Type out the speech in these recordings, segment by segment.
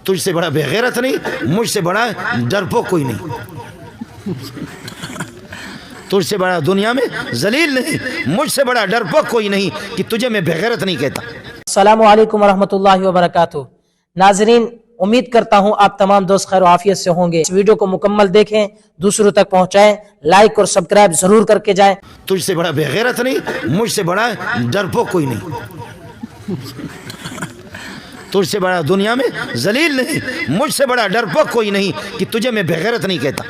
تجھ سے بڑا بےغیرت نہیں، مجھ سے بڑا ڈرپوک کوئی نہیں، تجھ سے بڑا دنیا میں ذلیل نہیں، مجھ سے بڑا ڈرپوک کوئی نہیں کہ تجھے میں بےغیرت نہیں کہتا۔ السلام علیکم ورحمۃ اللہ وبرکاتہ۔ ناظرین، امید کرتا ہوں آپ تمام دوست خیر و عافیت سے ہوں گے۔ اس ویڈیو کو مکمل دیکھیں، دوسروں تک پہنچائیں، لائک اور سبسکرائب ضرور کر کے جائیں۔ تجھ سے بڑا بےغیرت نہیں، مجھ سے بڑا ڈرپوک کوئی نہیں، تجھ سے بڑا دنیا میں ذلیل نہیں، مجھ سے بڑا ڈرپوک کوئی نہیں کہ تجھے میں بےغیرت نہیں کہتا۔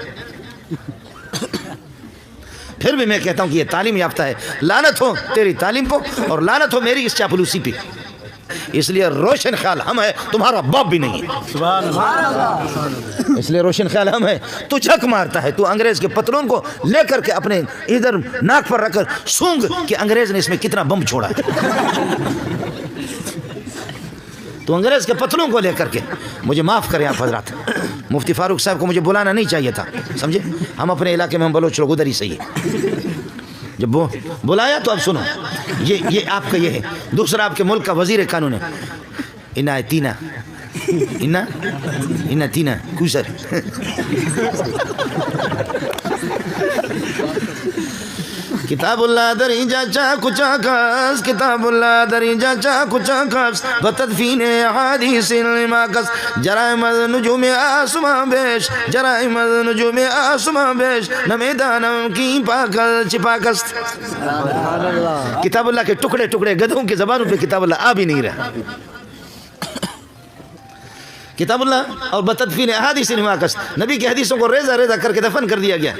پھر بھی میں کہتا ہوں کہ یہ تعلیم یافتہ ہے، لعنت ہو تیری تعلیم کو اور لعنت ہو میری اس چاپلوسی پہ۔ اس لیے روشن خیال ہم ہے، تمہارا باپ بھی نہیں ہے۔ اس لیے روشن خیال ہم ہے، تو جھک مارتا ہے، تو انگریز کے پتلون کو لے کر کے اپنے ادھر ناک پر رکھ کر سونگ کہ انگریز نے اس میں کتنا بم چھوڑا ہے۔ تو انگریز کے پتلوں کو لے کر کے مجھے معاف کریں آپ حضرات، مفتی فاروق صاحب کو مجھے بلانا نہیں چاہیے تھا، سمجھے؟ ہم اپنے علاقے میں ہم بلوچ لوگ ادھر ہی صحیح ہے۔ جب وہ بلایا تو اب سنو، یہ آپ کا یہ ہے۔ دوسرا آپ کے ملک کا وزیر قانون ہے، انا تینا کوسر۔ کتاب اللہ دری جا چا کچا کس، کتاب اللہ دری جا چا کچا کس، بتدفین احادیث الماکس، جرائم نجوم آسمان بیش، جرائم نجوم آسمان بیش، نمیدانم کی پاکل چپاکس۔ کتاب اللہ کے ٹکڑے ٹکڑے گدھوں کی زبانوں پہ کتاب اللہ آ بھی نہیں رہا۔ کتاب اللہ اور بتدفین احادیث الماکس، نبی کی حدیثوں کو ریزہ ریزہ کر کے دفن کر دیا گیا۔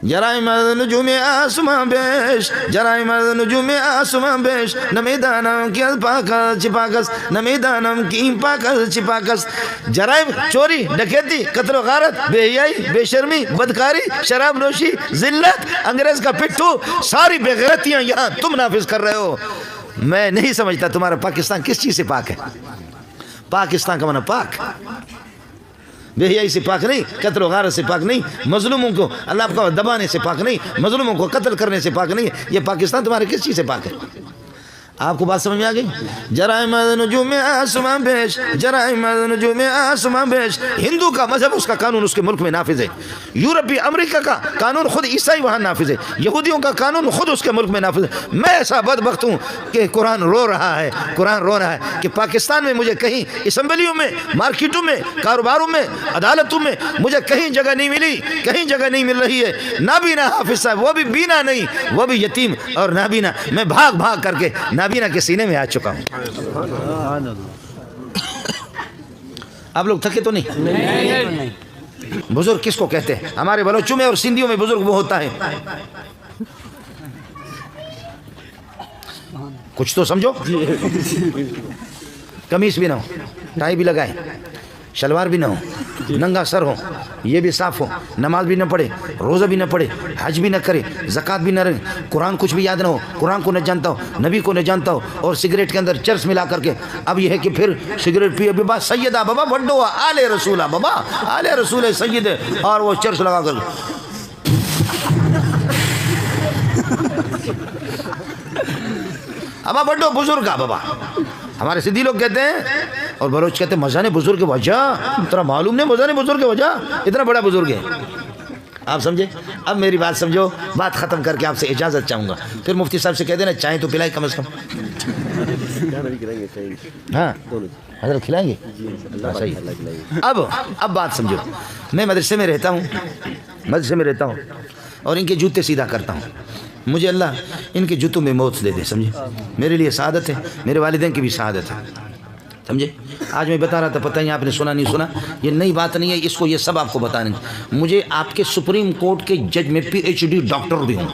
جرائم نجوم آسمان بیش، جرائم نجوم آسمان بیش، نمیدانم کی پاکل چپاکس، نمیدانم کی پاکل چپاکس۔ جرائم چوری، ڈکیتی، قتل و غارت، بے حیائی، بے شرمی، بدکاری، شراب نوشی، ذلت، انگریز کا پٹھو، ساری بے غیرتیاں یہاں تم نافذ کر رہے ہو۔ میں نہیں سمجھتا تمہارا پاکستان کس چیز سے پاک ہے۔ پاکستان کا معنی پاک، بے حیائی سے پاک نہیں، قتل و غارت سے پاک نہیں، مظلوموں کو اللہ کو دبانے سے پاک نہیں، مظلوموں کو قتل کرنے سے پاک نہیں۔ یہ پاکستان تمہارے کس چیز سے پاک ہے؟ آپ کو بات سمجھ میں آ گئی؟ جرائم نجوم آسمان بیش، جرائم نجوم آسمان بیش۔ ہندو کا مذہب، اس کا قانون اس کے ملک میں نافذ ہے۔ یورپی امریکہ کا قانون خود عیسائی وہاں نافذ ہے۔ یہودیوں کا قانون خود اس کے ملک میں نافذ ہے۔ میں ایسا بدبخت ہوں کہ قرآن رو رہا ہے، قرآن رو رہا ہے کہ پاکستان میں مجھے کہیں اسمبلیوں میں، مارکیٹوں میں، کاروباروں میں، عدالتوں میں مجھے کہیں جگہ نہیں ملی، کہیں جگہ نہیں مل رہی ہے۔ نابینا حافظ صاحب، وہ بھی بینا نہیں، وہ بھی یتیم اور نابینا، میں بھاگ بھاگ کر کے نابینا کے سینے میں آ چکا ہوں۔ آپ لوگ تھکے تو نہیں؟ بزرگ کس کو کہتے ہیں؟ ہمارے بلوچوں میں اور سندھیوں میں بزرگ وہ ہوتا ہے، کچھ تو سمجھو، قمیص بھی نہ ہو، ٹائی بھی لگائے، شلوار بھی نہ ہو، ننگا سر ہو، یہ بھی صاف ہو، نماز بھی نہ پڑھے، روزہ بھی نہ پڑھے، حج بھی نہ کرے، زکوٰۃ بھی نہ رہے، قرآن کچھ بھی یاد نہ ہو، قرآن کو نہ جانتا ہو، نبی کو نہ جانتا ہو، اور سگریٹ کے اندر چرس ملا کر کے اب یہ ہے کہ پھر سگریٹ پیے بابا سیدہ بابا بڈو آل رسولہ بابا آل رسول سید، اور وہ چرس لگا کر ابا بڈو بزرگ بابا۔ ہمارے سندھی لوگ کہتے ہیں اور بلوچ کہتے ہیں مزانے بزرگ وجہ، ترا معلوم نہیں مزانے بزرگ وجہ اتنا بڑا بزرگ ہے۔ آپ سمجھے؟ اب میری بات سمجھو، بات ختم کر کے آپ سے اجازت چاہوں گا، پھر مفتی صاحب سے کہہ دینا چائے تو پلائے کم از کم۔ ہاں حضرت کھلائیں گے؟ صحیح۔ اب بات سمجھو، میں مدرسے میں رہتا ہوں اور ان کے جوتے سیدھا کرتا ہوں، مجھے اللہ ان کے جوتوں میں موت دے دے، سمجھے؟ میرے لیے سعادت ہے، میرے والدین کی بھی سعادت ہے، سمجھے؟ آج میں بتا رہا تھا، پتہ نہیں آپ نے سنا نہیں سنا، یہ نئی بات نہیں ہے، اس کو یہ سب آپ کو بتانے۔ مجھے آپ کے سپریم کورٹ کے جج میں PhD ڈاکٹر بھی ہوں،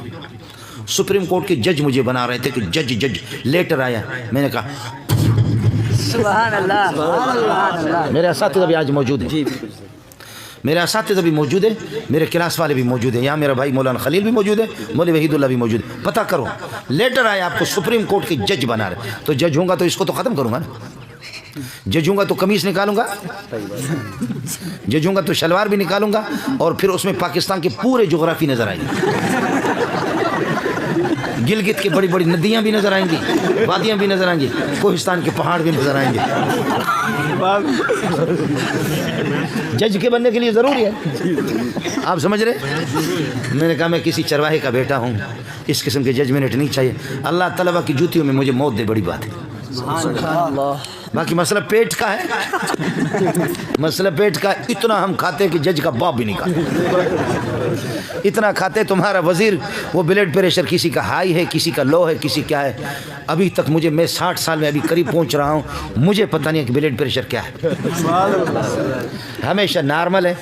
سپریم کورٹ کے جج مجھے بنا رہے تھے کہ جج لیٹر آیا، میں نے کہا سبحان اللہ۔ میرے اساتذہ بھی آج موجود ہیں، میرے اساتذہ بھی موجود ہیں، میرے کلاس والے بھی موجود ہیں، یہاں میرا بھائی مولانا خلیل بھی موجود ہے، مولوی وحید اللہ بھی موجود ہے۔ پتہ کرو، لیٹر آیا آپ کو سپریم کورٹ کے جج بنا رہے، تو جج ہوں گا تو اس کو تو ختم کروں گا نا، جج ہوں گا تو قمیص نکالوں گا، جج ہوں گا تو شلوار بھی نکالوں گا، اور پھر اس میں پاکستان کے پورے جغرافی نظر آئیں گے۔ गिलगित की बड़ी बड़ी नदियाँ भी नजर आएंगी, वादियाँ भी नजर आएंगी, कोहिस्तान के पहाड़ भी नजर आएंगे। जज के बनने के लिए ज़रूरी है, आप समझ रहे? मैंने कहा मैं किसी चरवाहे का बेटा हूँ, इस किस्म के जजमेंट नहीं चाहिए। अल्लाह तलबा की जूतियों में मुझे मौत दे, बड़ी बात है। बाकी मसला पेट का है, मसला पेट का। इतना हम खाते कि जज का बाप भी नहीं खाता, इतना खाते। तुम्हारा वजीर वो ब्लड प्रेशर किसी का हाई है, किसी का लो है, किसी क्या है। अभी तक मुझे, मैं 60 साल में अभी करीब पहुंच रहा हूं, मुझे पता नहीं है कि ब्लड प्रेशर क्या है। हमेशा नॉर्मल है,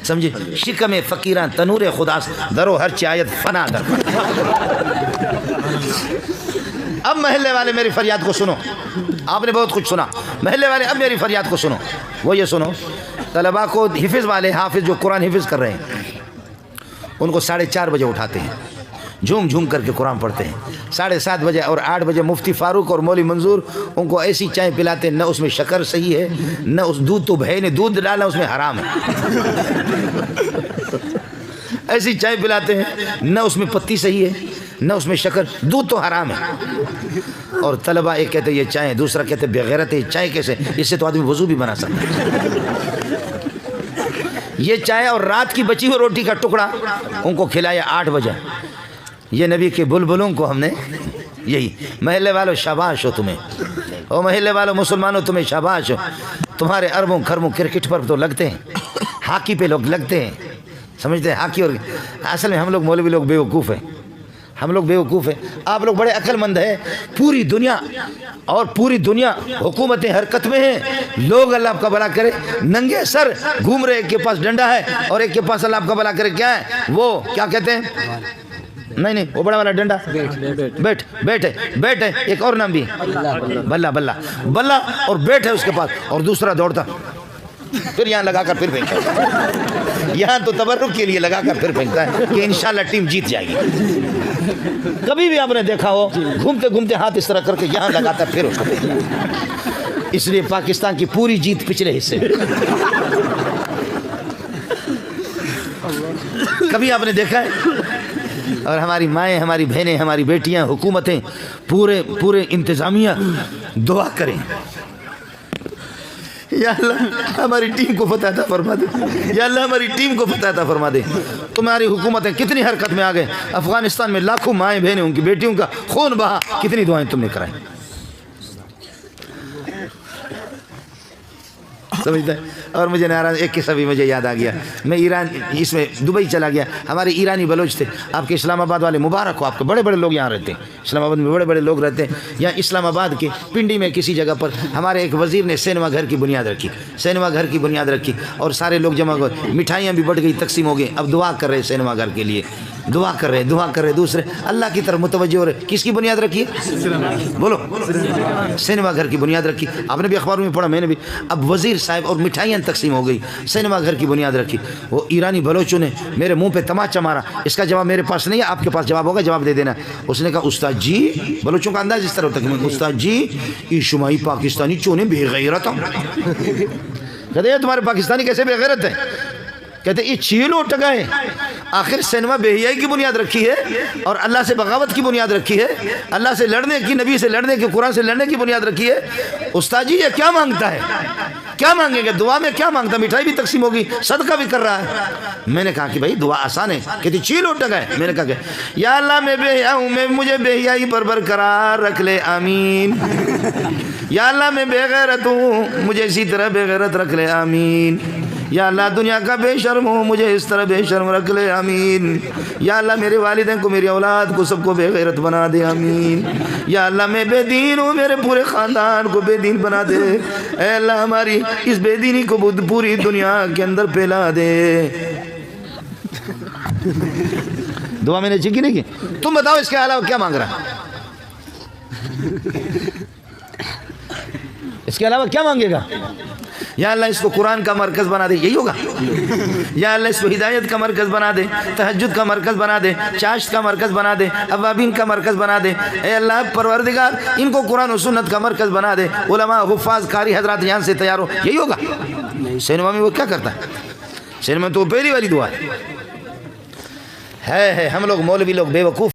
समझे। शिकम फ़कीरां तनूर खुदास दरो हर चायत फना दर। अब महल्ले वाले मेरी फरियाद को सुनो, आपने बहुत कुछ सुना। महल्ले वाले अब मेरी फरियाद को सुनो, वो ये सुनो, तलबा को हिफिज़ वाले हाफिज़ जो कुरान हिफिज़ कर रहे हैं, उनको 4:30 बजे उठाते हैं, झूम झूम करके कुरान पढ़ते हैं। 7:30 बजे और 8 बजे मुफ्ती फारूक और मौली मंजूर उनको ऐसी चाय पिलाते हैं, न उसमें शक्कर सही है, न उस दूध, तो भाई ने दूध डाला उसमें हराम है। ऐसी चाय पिलाते हैं, न उसमें पत्ती सही है, न उसमें शक्कर, दूध तो हराम है। और तलबा एक कहते ये चाय है, दूसरा कहते बेगैरत है, चाय कैसे, इससे तो आदमी वजू भी बना सकता है। ये चाय और रात की बची हुई रोटी का टुकड़ा उनको खिलाया 8 बजे। ये नबी के बुलबुलों को हमने यही। महल्ले वालों शाबाश हो तुम्हें, ओ महल्ले वालों मुसलमानों तुम्हें शाबाश हो। तुम्हारे अरबों खरबों क्रिकेट पर तो लगते हैं, हॉकी पे लोग लगते हैं, समझते हैं हॉकी। और असल में हम लोग मौलवी लोग बेवकूफ़ हैं, हम लोग बेवकूफ़ हैं, आप लोग बड़े अक्लमंद हैं। पूरी दुनिया हुकूमतें हरकत में हैं, लोग अल्लाह आपका भला करे नंगे सर घूम रहे, एक के पास डंडा है और एक के पास अल्लाह आपका भला करे क्या है, वो क्या कहते हैं, नहीं वो बड़ा वाला डंडा, बैट है, एक और नाम भी है, बल्ला और बैट है उसके पास, और दूसरा दौड़ता, फिर यहाँ लगाकर फिर फेंकता है। यहाँ तो तबर्रुक के लिए लगाकर फिर फेंकता है कि इंशाल्लाह टीम जीत जाएगी। कभी भी आपने देखा हो घूमते घूमते हाथ इस तरह करके यहाँ लगाता फिर उसको फेंकता। इसलिए पाकिस्तान की पूरी जीत पिछले हिस्से में। कभी आपने देखा है? और हमारी माएँ, हमारी बहनें, हमारी बेटियां, हुकूमतें, पूरे इंतज़ामिया दुआ करें, या अल्लाह हमारी टीम को फतह अता फरमा दे, या अल्लाह हमारी टीम को फतह अता फरमा दे। तुम्हारी हुकूमतें कितनी हरकत में आ गए, अफगानिस्तान में लाखों माएँ बहनें, उनकी बेटियों का खून बहा, कितनी दुआएं तुमने कराई, समझता है। और मुझे नाराज़ एक किस्सा भी मुझे याद आ गया, मैं ईरान इसमें दुबई चला गया, हमारे ईरानी बलोच थे, आपके इस्लामाबाद वाले मुबारक हो, आपके बड़े बड़े लोग यहाँ रहते हैं, इस्लामाबाद में बड़े बड़े लोग रहते हैं। यहाँ इस्लामाबाद के पिंडी में किसी जगह पर हमारे एक वज़ीर ने सिनेमा घर की बुनियाद रखी, सिनेमा घर की बुनियाद रखी, और सारे लोग जमा हो, मिठाइयाँ भी बढ़ गई, तकसीम हो गई। अब दुआ कर रहे सिनेमा घर के लिए, दुआ कर रहे दूसरे अल्लाह की तरफ मुतवज्जो हो रहे। किसकी बुनियाद रखी है? बोलो, सिनेमा घर की बुनियाद रखी। आपने भी अखबारों में पढ़ा, मैंने भी। अब वज़ीर साहब और मिठाइयाँ तकसीम हो गई, सिनेमा घर की बुनियाद रखी। वो ईरानी बलोचों ने मेरे मुंह पे तमाचा मारा, इसका जवाब मेरे पास नहीं है, आपके पास जवाब होगा, जवाब दे देना। उसने कहा उस्ताद जी, बलोचों का अंदाज इस तरह होता है, उस्ताद जी ये शुमाई पाकिस्तानी चोने बेगैरत हो। कहते हैं तुम्हारे पाकिस्तानी कैसे बेगैरत है? कहते ये छील उठ गए। आखिर सिनेमा बेहियाई की बुनियाद रखी है और अल्लाह से बगावत की बुनियाद रखी है, अल्लाह से लड़ने की, नबी से लड़ने की, कुरान से लड़ने की बुनियाद रखी है। उस्ताद जी ये क्या मांगता है? क्या मांगेंगे? दुआ में क्या मांगता? मिठाई भी तकसीम होगी, सदका भी कर रहा है। मैंने कहा कि भाई दुआ आसान है। कहती छील उठ गए। मैंने कहा या अल्लाह मैं बेहिया हूँ, मैं मुझे बेहियाई पर बरकरार रख ले, आमीन। या अल्लाह मैं बेगैरत हूँ, मुझे इसी तरह बेगैरत रख ले, आमीन। या अल्लाह दुनिया का बेशर्म हूँ, मुझे इस तरह बेशर्म रख ले, आमीन। या अल्लाह मेरे वालिदैन को, मेरी औलाद को, सबको बेगैरत बना दे, आमीन। या अल्लाह मैं बेदीन हूँ, मेरे पूरे ख़ानदान को बेदीन बना दे। ऐ अल्लाह हमारी इस बेदीनी को पूरी दुनिया के अंदर फैला दे। दुआ मैंने की नहीं की? तुम बताओ इसके अलावा क्या मांग रहा? इसके अलावा क्या मांगेगा? या अल्लाह इसको कुरान का मरकज़ बना दे, यही होगा। या अल्लाह इसको हिदायत का मरकज़ बना दे, तहज्जुद का मरकज़ बना दे, चाश्त का मरकज़ बना दे, अवाबीन का मरकज़ बना दे। ए अल्लाह परवरदिगार इनको कुरान और सुन्नत का मरकज़ बना दे, उलमा हुफ़ाज़ कारी हज़रात यहाँ से तैयार हो, यही होगा। सिनेमा में वो क्या करता है? सिनेमा तो पहली वाली दुआ ہے ہم لوگ مولوی لوگ بیوقوف